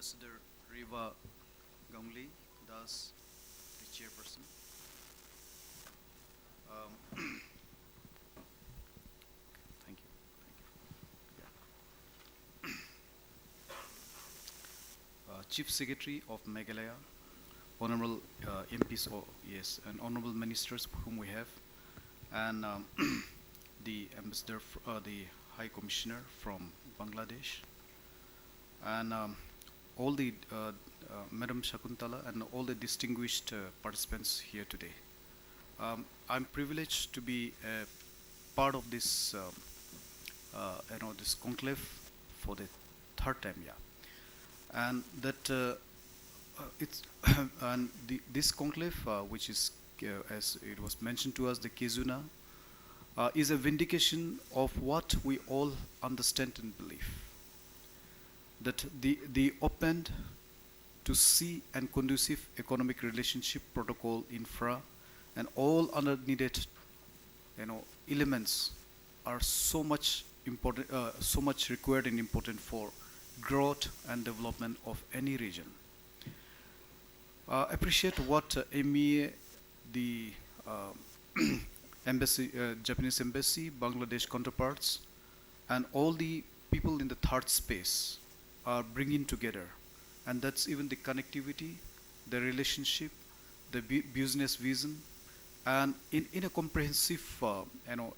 Ambassador Riva Gamli, thus the chairperson. Um, thank you. Chief Secretary of Meghalaya, Honorable MPs, yes, and Honorable Ministers whom we have, and the Ambassador, the High Commissioner from Bangladesh, and all the Madam Shakuntala and all the distinguished participants here today. I'm privileged to be a part of this, this conclave for the third time, yeah. And that it's and this conclave, which is, as it was mentioned to us, the KIZUNA, is a vindication of what we all understand and believe. That the opened to see and conducive economic relationship protocol infra and all other needed elements are so much important, so much required and important for growth and development of any region. Appreciate what MEA, the embassy, Japanese embassy, Bangladesh counterparts, and all the people in the third space are bringing together, and that's even the connectivity, the relationship, the business vision, and in a comprehensive,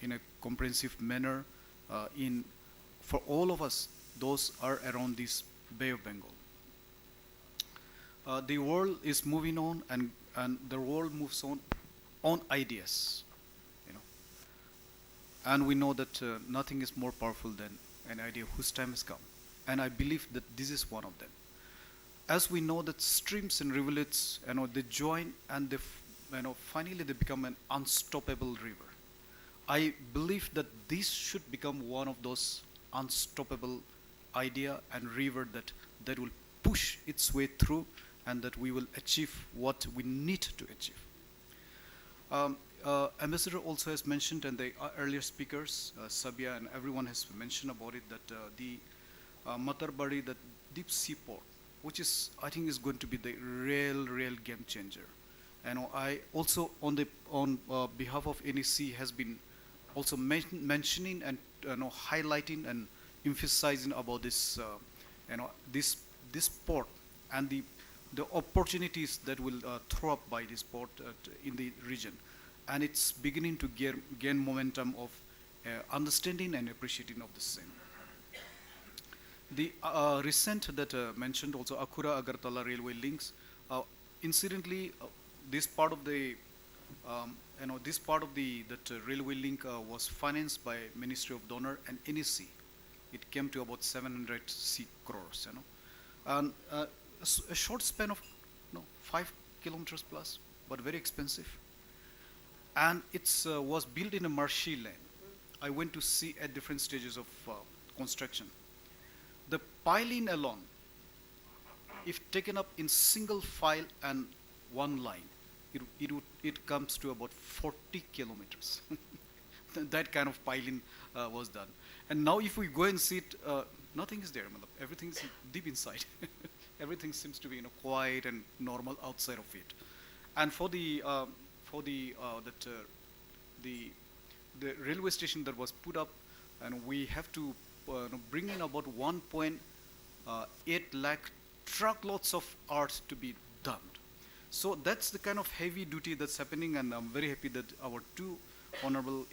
in a comprehensive manner, in for all of us, those are around this Bay of Bengal. The world is moving on, and the world moves on ideas, you know, and we know that nothing is more powerful than an idea whose time has come, and I believe that this is one of them. As we know that streams and rivulets, they join and they, finally they become an unstoppable river. I believe that this should become one of those unstoppable idea and river that will push its way through, and that we will achieve what we need to achieve. Ambassador also has mentioned, and the earlier speakers, Sabia and everyone has mentioned about it, that the Matarbari, the deep sea port, which is, I think, is going to be the real game changer. And I also, on behalf of NEC, has been also mentioning and highlighting and emphasizing about this, this port and the opportunities that will throw up by this port in the region, and it's beginning to gain momentum of understanding and appreciating of the same. The recent that mentioned also Akura Agartala railway links. Incidentally, this part of the this part of the that railway link was financed by Ministry of Donor and NEC. It came to about 700 crores, and a short span of 5 kilometers plus, but very expensive. And it was built in a marshy land. I went to see at different stages of construction. The piling alone, if taken up in single file and one line, it comes to about 40 kilometers. That kind of piling was done. And now if we go and see it, nothing is there. Everything's deep inside. Everything seems to be quiet and normal outside of it. And for the the railway station that was put up, and we have to bring in about 1.8 lakh truckloads of art to be dumped. So that's the kind of heavy duty that's happening, and I'm very happy that our two honorable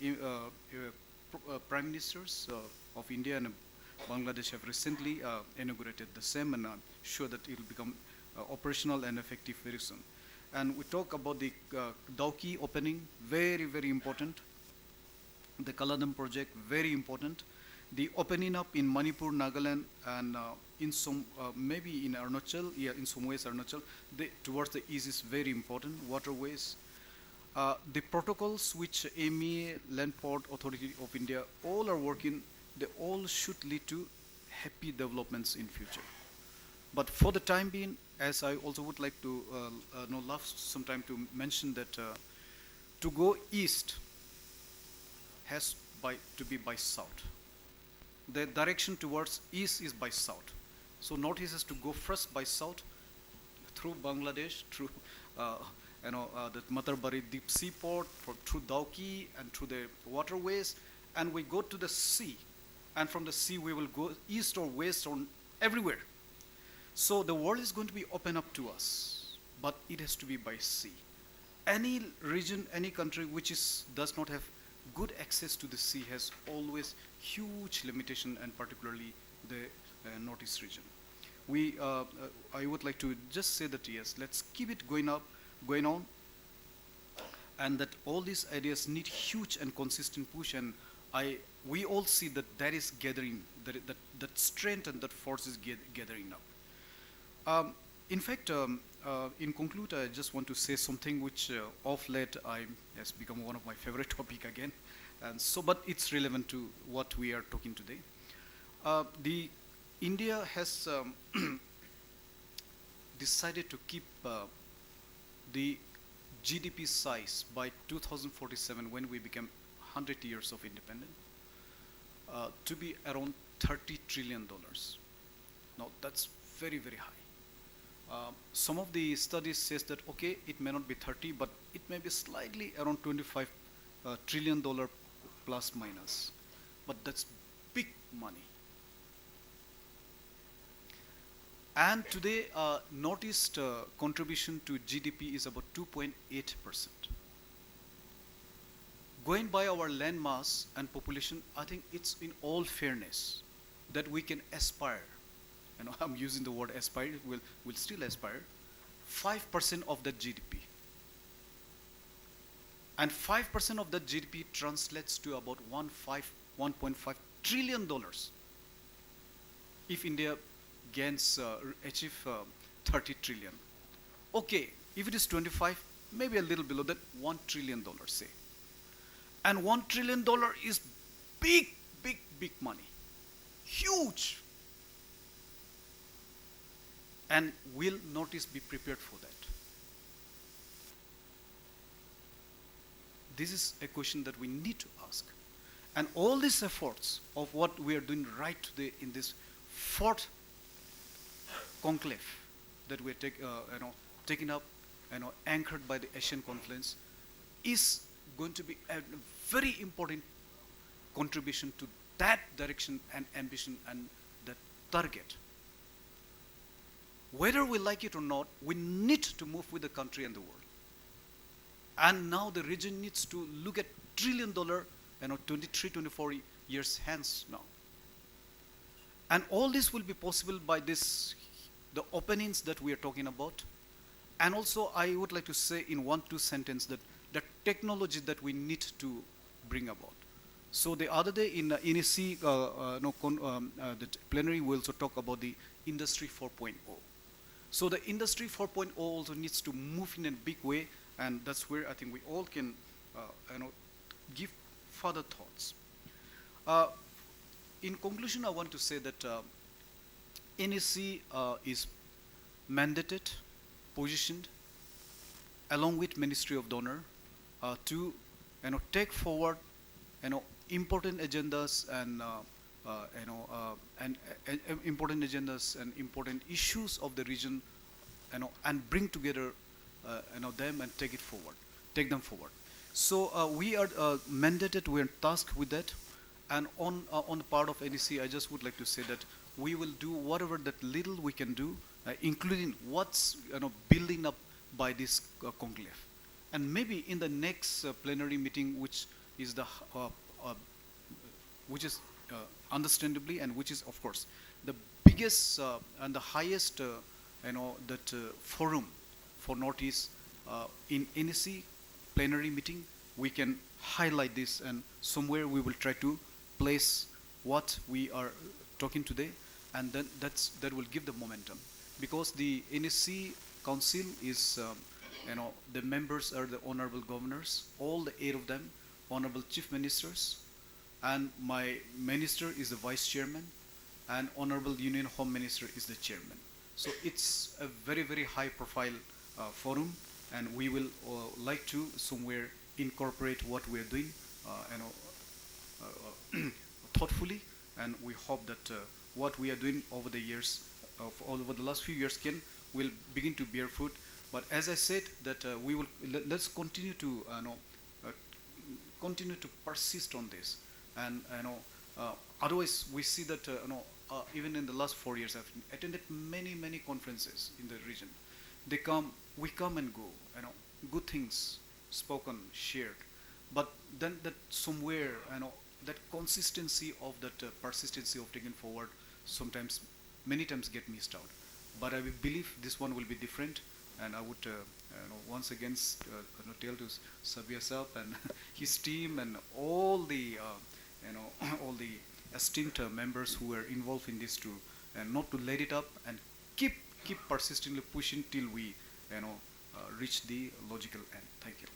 prime ministers of India and Bangladesh have recently inaugurated the same, and I'm sure that it will become operational and effective very soon. And we talk about the Dauki opening, very important. The Kaladam project, very important. The opening up in Manipur, Nagaland, and in some maybe in Arunachal, yeah, in some ways Arunachal, towards the east is very important. Waterways, the protocols which MEA, Land Port Authority of India, all are working. They all should lead to happy developments in future. But for the time being, as I also would like to love some time to mention that to go east has to be by south. The direction towards east is by south. So Northeast has to go first by south through Bangladesh, through the Matarbari deep sea port, through Dauki and through the waterways, and we go to the sea, and from the sea we will go east or west or everywhere. So the world is going to be open up to us, but it has to be by sea. Any region, any country which does not have good access to the sea has always huge limitation, and particularly the Northeast region. I would like to just say that yes, let's keep it going on, and that all these ideas need huge and consistent push, and we all see that is gathering, that strength and that force is gathering now. In fact, in conclude, I just want to say something which of late has become one of my favorite topic again, and so but it's relevant to what we are talking today. The India has decided to keep the GDP size by 2047, when we become 100 years of independence, to be around $30 trillion. Now that's very, very high. Some of the studies says that okay, it may not be 30, but it may be slightly around $25 trillion plus minus. But that's big money. And today, Northeast contribution to GDP is about 2.8%. Going by our land mass and population, I think it's in all fairness that we can aspire. I'm using the word aspire. We'll still aspire 5% of that GDP. And 5% of that GDP translates to about $1.5 trillion. If India achieve 30 trillion. Okay, if it is 25, maybe a little below that, $1 trillion, say. And $1 trillion is big, big, big money. Huge. And will Northeast be prepared for that? This is a question that we need to ask. And all these efforts of what we are doing right today in this fourth conclave that we are taken up, anchored by the Asian Conference, is going to be a very important contribution to that direction and ambition and that target. Whether we like it or not, we need to move with the country and the world. And now the region needs to look at $1 trillion, 23, 24 years hence now. And all this will be possible by the openings that we are talking about. And also, I would like to say in 1-2 sentences that the technology that we need to bring about. So the other day in NEC, the plenary, we also talk about the Industry 4.0. So the Industry 4.0 also needs to move in a big way, and that's where I think we all can give further thoughts. In conclusion, I want to say that NEC is mandated, positioned, along with Ministry of Donor, to take forward important agendas and important agendas and important issues of the region, and bring together them and take them forward. So we are mandated, we are tasked with that, and on the part of NEC, I just would like to say that we will do whatever that little we can do, including what's building up by this conclave, and maybe in the next plenary meeting, which is understandably, and which is of course the biggest and the highest forum for Northeast, in NEC plenary meeting, we can highlight this, and somewhere we will try to place what we are talking today, and then that will give the momentum, because the NEC council is the members are the honorable governors, all the 8 of them, honorable chief ministers, and my minister is the vice chairman, and honorable union home minister is the chairman. So it's a very, very high profile forum, and we will like to somewhere incorporate what we are doing thoughtfully, and we hope that what we are doing over the years all over the last few years will begin to bear fruit. But as I said, that we will let's continue to uh, continue to persist on this, and otherwise we see that even in the last 4 years, I've attended many conferences in the region. We come and go, good things spoken, shared, but then that somewhere, that consistency of that persistency of taking forward sometimes, many times get missed out. But I believe this one will be different, and I would once again tell to Sabia Saab and his team and all the all the esteemed members who are involved in this, to and not to let it up, and keep persistently pushing till we reach the logical end. Thank you.